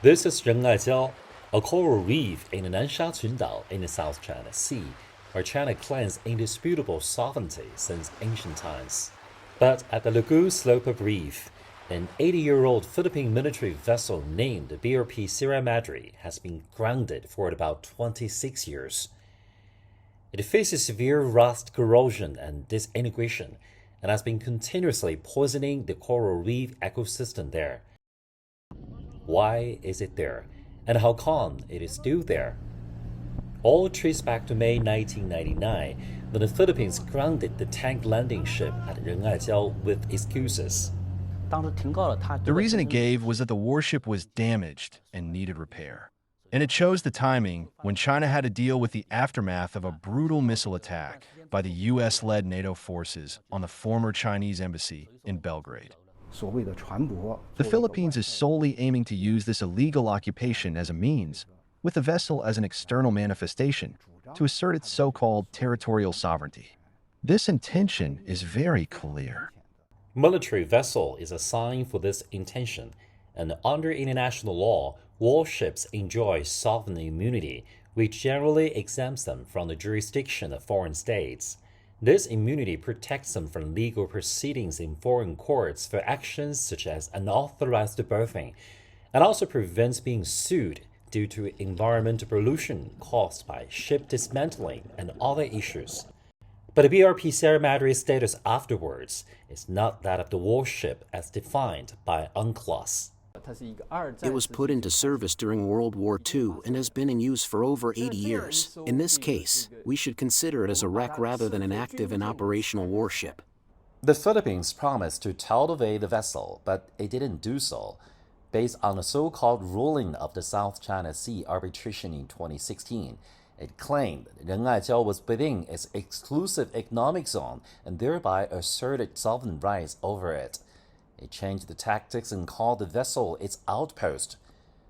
This is Ren'ai Jiao, a coral reef in the Nansha Qundao in the South China Sea, where China claims indisputable sovereignty since ancient times. But at the lagoon slope of reef, an 80-year-old Philippine military vessel named the BRP Sierra Madre has been grounded for about 26 years. It faces severe rust corrosion and disintegration and has been continuously poisoning the coral reef ecosystem there. Why is it there? And how come it is still there? All trace back to May 1999, when the Philippines grounded the tank landing ship at Ren'ai Jiao with excuses. The reason it gave was that the warship was damaged and needed repair. And it chose the timing when China had to deal with the aftermath of a brutal missile attack by the US-led NATO forces on the former Chinese embassy in Belgrade. The Philippines is solely aiming to use this illegal occupation as a means, with the vessel as an external manifestation, to assert its so-called territorial sovereignty. This intention is very clear. Military vessel is a sign for this intention, and under international law, warships enjoy sovereign immunity, which generally exempts them from the jurisdiction of foreign states. This immunity protects them from legal proceedings in foreign courts for actions such as unauthorized berthing, and also prevents being sued due to environmental pollution caused by ship dismantling and other issues. But the BRP Sierra Madre's status afterwards is not that of the warship as defined by UNCLOS. It was put into service during World War II and has been in use for over 80 years. In this case, we should consider it as a wreck rather than an active and operational warship. The Philippines promised to tow away the vessel, but it didn't do so. Based on the so-called ruling of the South China Sea arbitration in 2016, it claimed Ren'ai Jiao was within its exclusive economic zone and thereby asserted sovereign rights over it. It changed the tactics and called the vessel its outpost.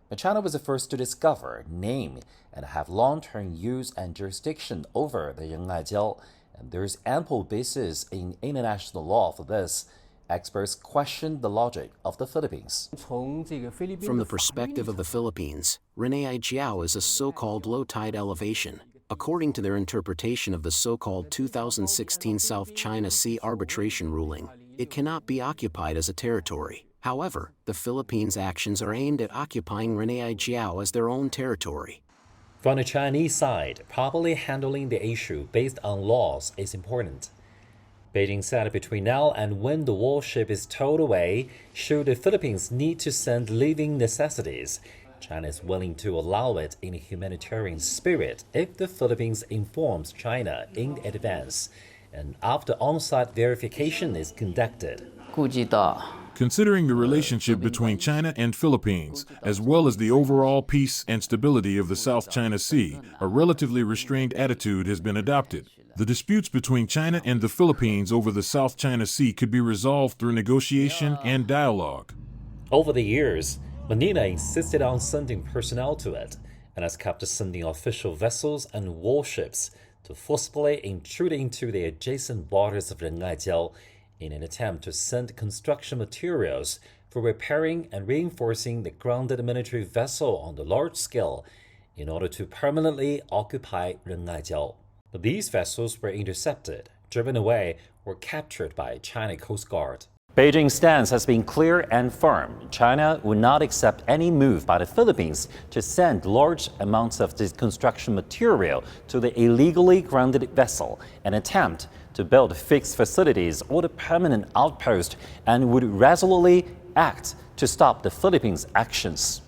But China was the first to discover, name, and have long-term use and jurisdiction over the Ren'ai Jiao, and there is ample basis in international law for this. Experts question the logic of the Philippines. From the perspective of the Philippines, Ren'ai Jiao is a so-called low-tide elevation. According to their interpretation of the so-called 2016 South China Sea arbitration ruling, it cannot be occupied as a territory. However, the Philippines' actions are aimed at occupying Ren'ai Jiao as their own territory. From the Chinese side, properly handling the issue based on laws is important. Beijing said between now and when the warship is towed away, should the Philippines need to send living necessities, China is willing to allow it in a humanitarian spirit if the Philippines informs China in advance and after on-site verification is conducted. Considering the relationship between China and Philippines, as well as the overall peace and stability of the South China Sea, a relatively restrained attitude has been adopted. The disputes between China and the Philippines over the South China Sea could be resolved through negotiation and dialogue. Over the years, Manila insisted on sending personnel to it and has kept sending official vessels and warships to forcibly intrude into the adjacent waters of Ren'ai Jiao in an attempt to send construction materials for repairing and reinforcing the grounded military vessel on the large scale in order to permanently occupy Ren'ai Jiao. But these vessels were intercepted, driven away, or captured by China Coast Guard. Beijing's stance has been clear and firm. China would not accept any move by the Philippines to send large amounts of this construction material to the illegally grounded vessel, an attempt to build fixed facilities or the permanent outpost, and would resolutely act to stop the Philippines' actions.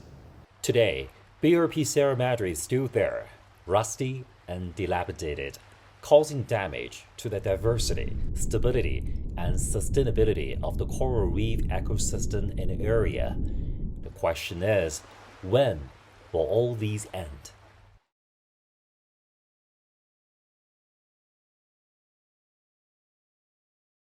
Today, BRP Sierra Madre is still there, rusty and dilapidated, causing damage to the diversity, stability, and sustainability of the coral reef ecosystem in the area. The question is, when will all these end?